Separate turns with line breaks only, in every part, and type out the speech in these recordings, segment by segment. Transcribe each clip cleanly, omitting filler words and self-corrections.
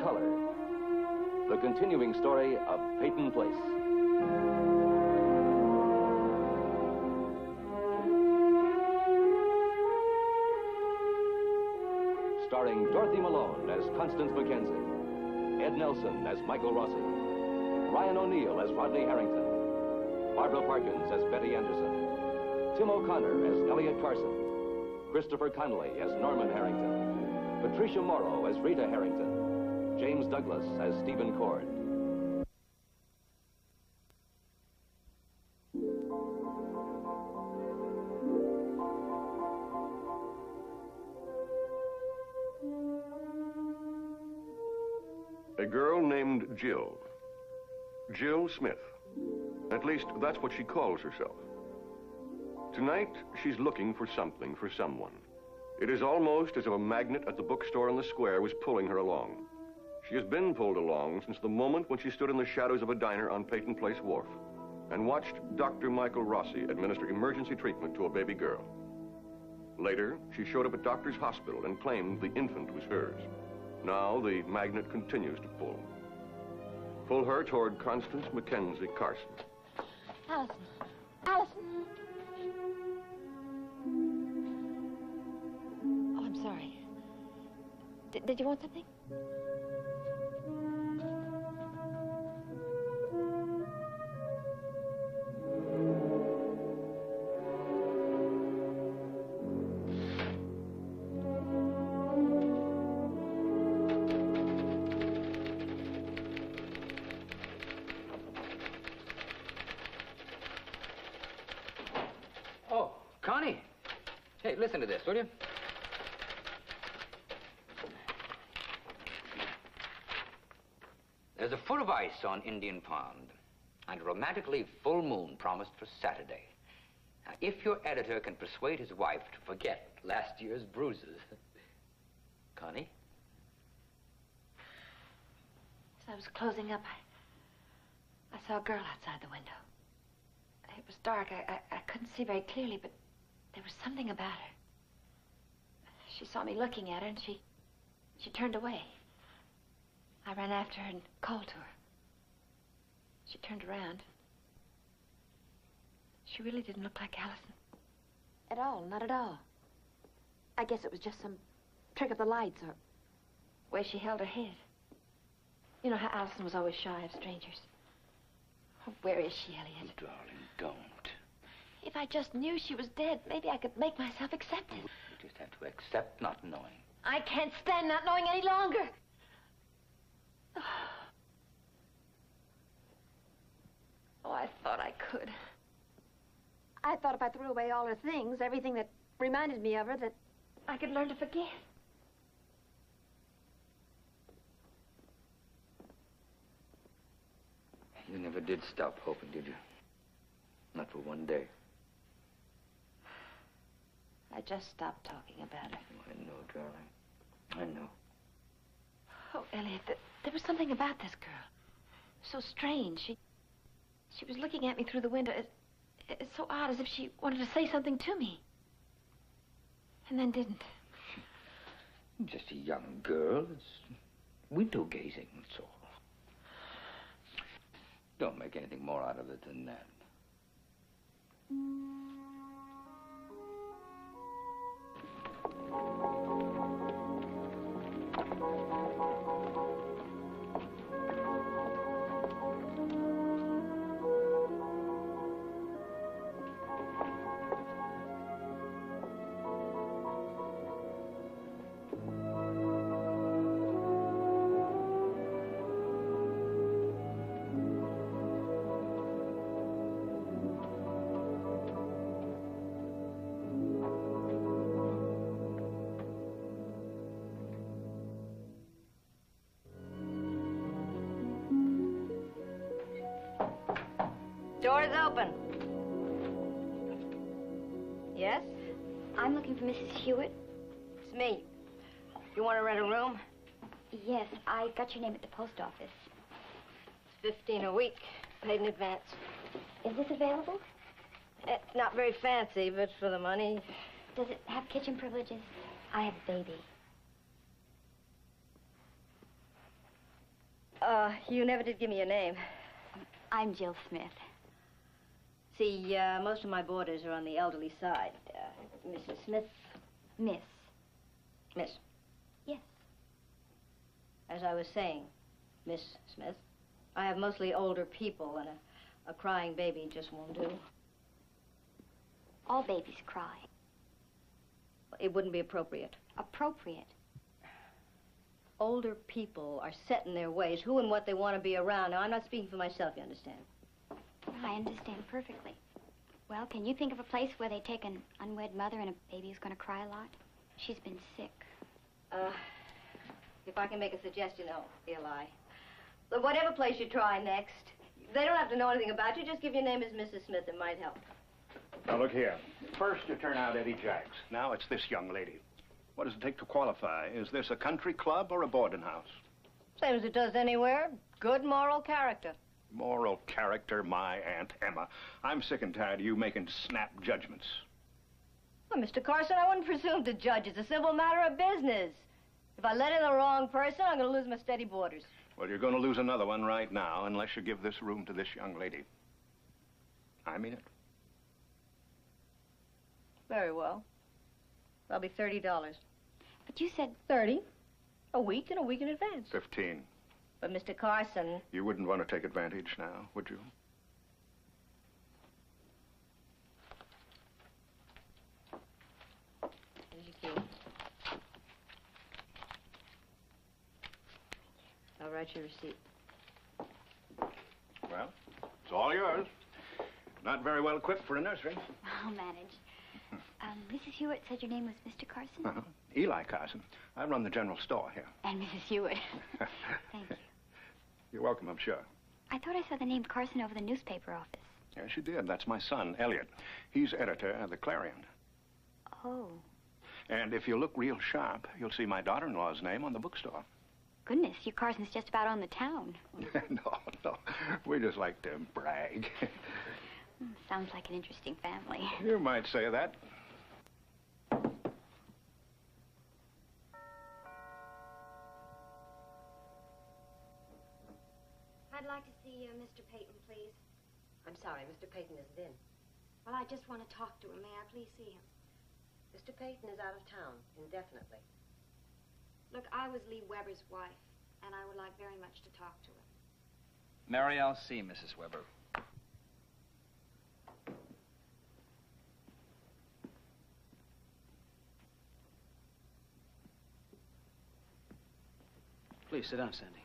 color. The continuing story of Peyton Place. Starring Dorothy Malone as Constance Mackenzie, Ed Nelson as Michael Rossi, Ryan O'Neill as Rodney Harrington, Barbara Parkins as Betty Anderson, Tim O'Connor as Elliot Carson, Christopher Connolly as Norman Harrington, Patricia Morrow as Rita Harrington, James Douglas as Stephen Cord.
A girl named Jill. Jill Smith. At least, that's what she calls herself. Tonight, she's looking for something, for someone. It is almost as if a magnet at the bookstore on the square was pulling her along. She has been pulled along since the moment when she stood in the shadows of a diner on Peyton Place Wharf and watched Dr. Michael Rossi administer emergency treatment to a baby girl. Later, she showed up at Doctor's Hospital and claimed the infant was hers. Now, the magnet continues to pull. Pull her toward Constance Mackenzie Carson.
Allison. Allison. Oh, I'm sorry. Did you want something?
Connie, hey, listen to this, will you? There's a foot of ice on Indian Pond and a romantically full moon promised for Saturday. Now, if your editor can persuade his wife to forget last year's bruises. Connie?
As I was closing up, I saw a girl outside the window. It was dark. I couldn't see very clearly, but there was something about her. She saw me looking at her, and she turned away. I ran after her and called to her. She turned around. She really didn't look like Allison. At all, not at all. I guess it was just some trick of the lights or the way she held her head. You know how Allison was always shy of strangers. Oh, where is she, Elliot?
Oh, darling, don't.
If I just knew she was dead, maybe I could make myself accept it.
You just have to accept not knowing.
I can't stand not knowing any longer. Oh, I thought I could. I thought if I threw away all her things, everything that reminded me of her, that I could learn to forget.
You never did stop hoping, did you? Not for one day.
I just stopped talking about her.
Oh, I know, darling. I know.
Oh, Elliot, there was something about this girl. So strange. She was looking at me through the window. It's so odd, as if she wanted to say something to me. And then didn't.
Just a young girl. It's window gazing, that's all. Don't make anything more out of it than that.
Door's open. Yes?
I'm looking for Mrs. Hewitt.
It's me. You want to rent a room?
Yes, I got your name at the post office.
It's $15 a week, paid in advance.
Is this available?
Not very fancy, but for the money.
Does it have kitchen privileges? I have a baby.
You never did give me your name.
I'm Jill Smith.
See, most of my boarders are on the elderly side. Mrs. Smith?
Miss.
Miss.
Yes.
As I was saying, Miss Smith, I have mostly older people, and a crying baby just won't do.
All babies cry.
It wouldn't be appropriate.
Appropriate.
Older people are set in their ways, who and what they want to be around. Now, I'm not speaking for myself, you understand?
I understand perfectly. Well, can you think of a place where they take an unwed mother and a baby who's going to cry a lot? She's been sick.
If I can make a suggestion, Eli. But whatever place you try next, they don't have to know anything about you. Just give your name as Mrs. Smith. It might help.
Now, look here. First, you turn out Eddie Jacks. Now, it's this young lady. What does it take to qualify? Is this a country club or a boarding house?
Same as it does anywhere. Good moral character.
Moral character, my Aunt Emma. I'm sick and tired of you making snap judgments.
Well, Mr. Carson, I wouldn't presume to judge. It's a simple matter of business. If I let in the wrong person, I'm going to lose my steady boarders.
Well, you're going to lose another one right now unless you give this room to this young lady. I mean it.
Very well. That'll be $30.
But you said...
30. A week and a week in advance.
15.
But, Mr. Carson...
You wouldn't want to take advantage now, would you?
Here's your key. I'll write your receipt.
Well, it's all yours. Not very well equipped for a nursery.
I'll manage. Mrs. Hewitt said your name was Mr. Carson?
Eli Carson. I run the general store here.
And Mrs. Hewitt. Thank you.
You're welcome, I'm sure.
I thought I saw the name Carson over the newspaper office.
Yes, you did. That's my son, Elliot. He's editor of the Clarion.
Oh.
And if you look real sharp, you'll see my daughter-in-law's name on the bookstore.
Goodness, your Carson's just about on the town.
No. We just like to brag.
Sounds like an interesting family.
You might say that.
I'd like to see Mr. Peyton, please.
I'm sorry, Mr. Peyton isn't in.
Well, I just want to talk to him. May I please see him?
Mr. Peyton is out of town, indefinitely.
Look, I was Lee Weber's wife, and I would like very much to talk to him.
Mary, I'll see Mrs. Weber. Please, sit down, Sandy.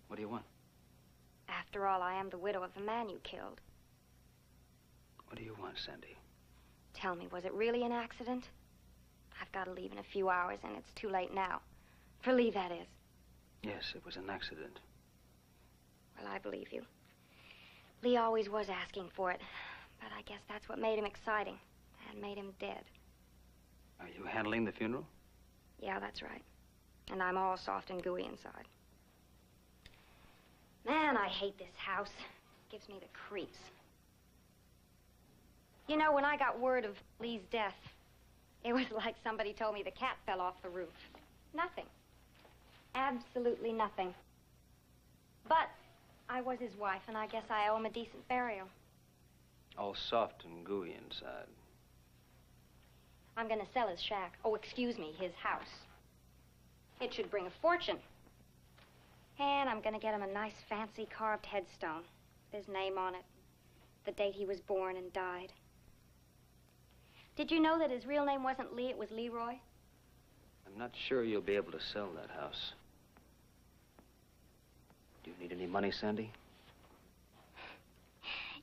What do you want?
After all, I am the widow of the man you killed.
What do you want, Sandy?
Tell me, was it really an accident? I've got to leave in a few hours, and it's too late now. For leave, that is.
Yes, it was an accident.
Well, I believe you. Lee always was asking for it, but I guess that's what made him exciting and made him dead.
Are you handling the funeral?
Yeah, that's right. And I'm all soft and gooey inside. Man, I hate this house. It gives me the creeps. You know, when I got word of Lee's death, it was like somebody told me the cat fell off the roof. Nothing. Absolutely nothing. But I was his wife, and I guess I owe him a decent burial.
All soft and gooey inside.
I'm gonna sell his shack. Oh, excuse me, his house. It should bring a fortune. And I'm gonna get him a nice, fancy carved headstone with his name on it, the date he was born and died. Did you know that his real name wasn't Lee, it was Leroy?
I'm not sure you'll be able to sell that house. Do you need any money, Sandy?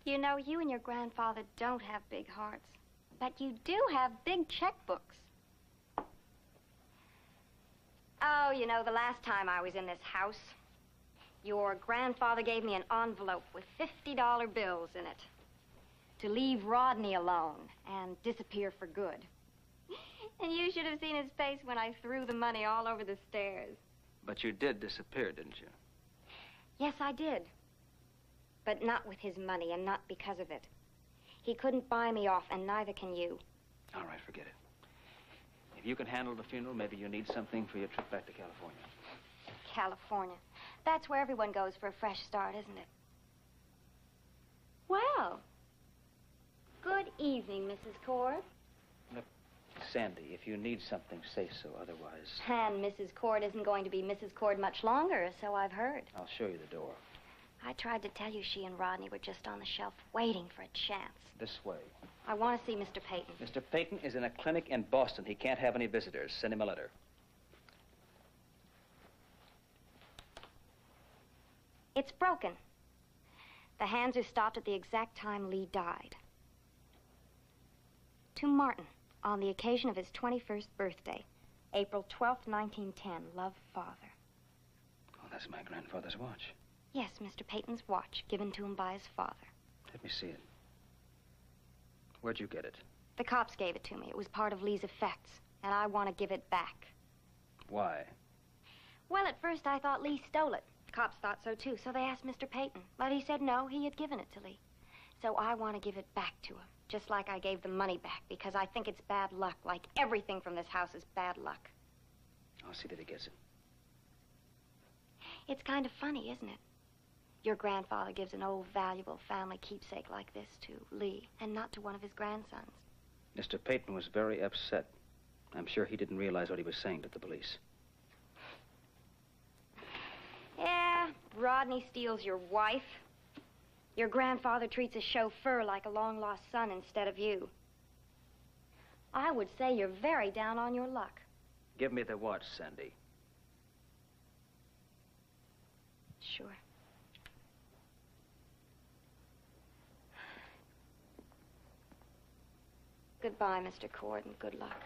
You know, you and your grandfather don't have big hearts, but you do have big checkbooks. Oh, you know, the last time I was in this house, your grandfather gave me an envelope with $50 bills in it to leave Rodney alone and disappear for good. And you should have seen his face when I threw the money all over the stairs.
But you did disappear, didn't you?
Yes, I did. But not with his money and not because of it. He couldn't buy me off, and neither can you.
All right, forget it. If you can handle the funeral, maybe you need something for your trip back to California.
California. That's where everyone goes for a fresh start, isn't it? Well, good evening, Mrs. Cord.
Look, Sandy, if you need something, say so. Otherwise...
And Mrs. Cord isn't going to be Mrs. Cord much longer, so I've heard.
I'll show you the door.
I tried to tell you she and Rodney were just on the shelf waiting for a chance.
This way.
I want to see Mr. Peyton.
Mr. Peyton is in a clinic in Boston. He can't have any visitors. Send him a letter.
It's broken. The hands are stopped at the exact time Lee died. To Martin, on the occasion of his 21st birthday, April 12th, 1910. Love, Father.
Oh, that's my grandfather's watch.
Yes, Mr. Peyton's watch, given to him by his father.
Let me see it. Where'd you get it?
The cops gave it to me. It was part of Lee's effects, and I want to give it back.
Why?
Well, at first I thought Lee stole it. The cops thought so, too, so they asked Mr. Peyton. But he said no, he had given it to Lee. So I want to give it back to him, just like I gave the money back, because I think it's bad luck, like everything from this house is bad luck.
I'll see that he gets it.
It's kind of funny, isn't it? Your grandfather gives an old, valuable family keepsake like this to Lee, and not to one of his grandsons.
Mr. Peyton was very upset. I'm sure he didn't realize what he was saying to the police.
Yeah, Rodney steals your wife. Your grandfather treats a chauffeur like a long-lost son instead of you. I would say you're very down on your luck.
Give me the watch, Sandy.
Sure. Goodbye, Mr. Cord, and good luck.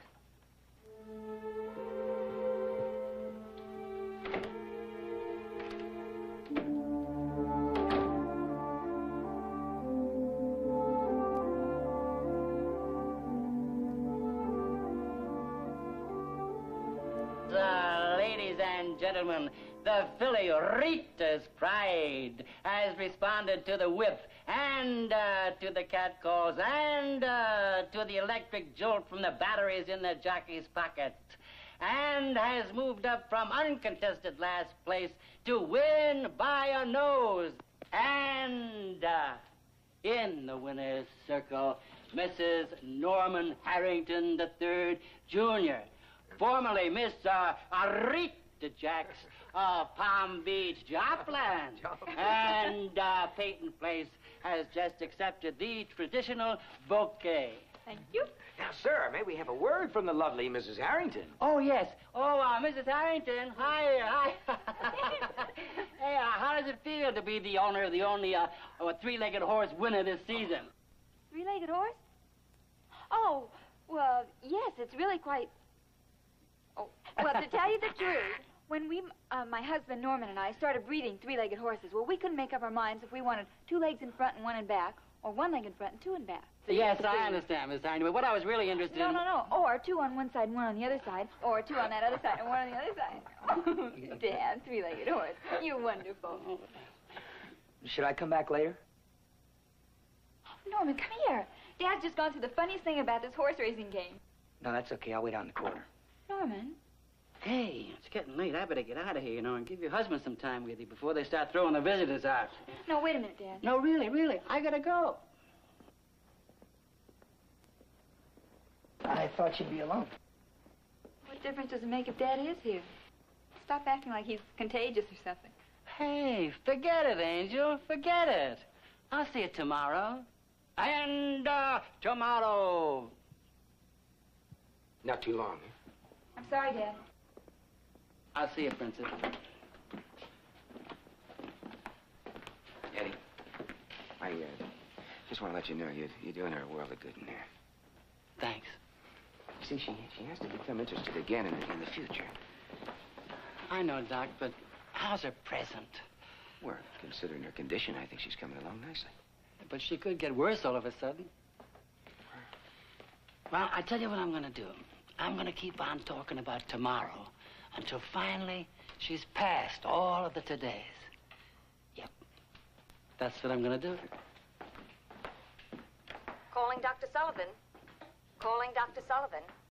Ladies and gentlemen, the filly Rita's Pride has responded to the whip and to the catcalls and to the electric jolt from the batteries in the jockey's pocket, and has moved up from uncontested last place to win by a nose. And in the winner's circle, Mrs. Norman Harrington III, Jr., formerly Miss Rita Jacks of Palm Beach, Joplin. And Peyton Place has just accepted the traditional bouquet.
Thank you.
Now, sir, may we have a word from the lovely Mrs. Harrington?
Oh, yes. Oh, Mrs. Harrington, hi. Hey, how does it feel to be the owner of the only three-legged horse winner this season?
Three-legged horse? Oh, well, yes, it's really quite... Oh, well, to tell you the truth, when we, my husband Norman and I started breeding three-legged horses, well, we couldn't make up our minds if we wanted two legs in front and one in back, or one leg in front and two in back.
Yes, I understand, Miss Harrington, but what I was really interested in...
No. Or two on one side and one on the other side, or two on that other side and one on the other side. Dad, three-legged horse, you're wonderful.
Should I come back later?
Norman, come here. Dad's just gone through the funniest thing about this horse racing game.
No, that's okay. I'll wait out in the corner.
Norman?
Hey, it's getting late. I better get out of here, you know, and give your husband some time with you before they start throwing the visitors out.
No, wait a minute, Dad.
No, really. I gotta go.
I thought you'd be alone.
What difference does it make if Dad is here? Stop acting like he's contagious or something.
Hey, forget it, Angel. Forget it. I'll see you tomorrow. And, tomorrow.
Not too long.
I'm sorry, Dad.
I'll see you, Princess.
Eddie, I just want to let you know you're doing her a world of good in there.
Thanks.
See, she has to become interested again in the future.
I know, Doc, but how's her present?
Well, considering her condition, I think she's coming along nicely.
But she could get worse all of a sudden. Well, I tell you what I'm going to do. I'm going to keep on talking about tomorrow until finally she's past all of the todays. Yep. That's what I'm going to do.
Calling Dr. Sullivan. Calling Dr. Sullivan.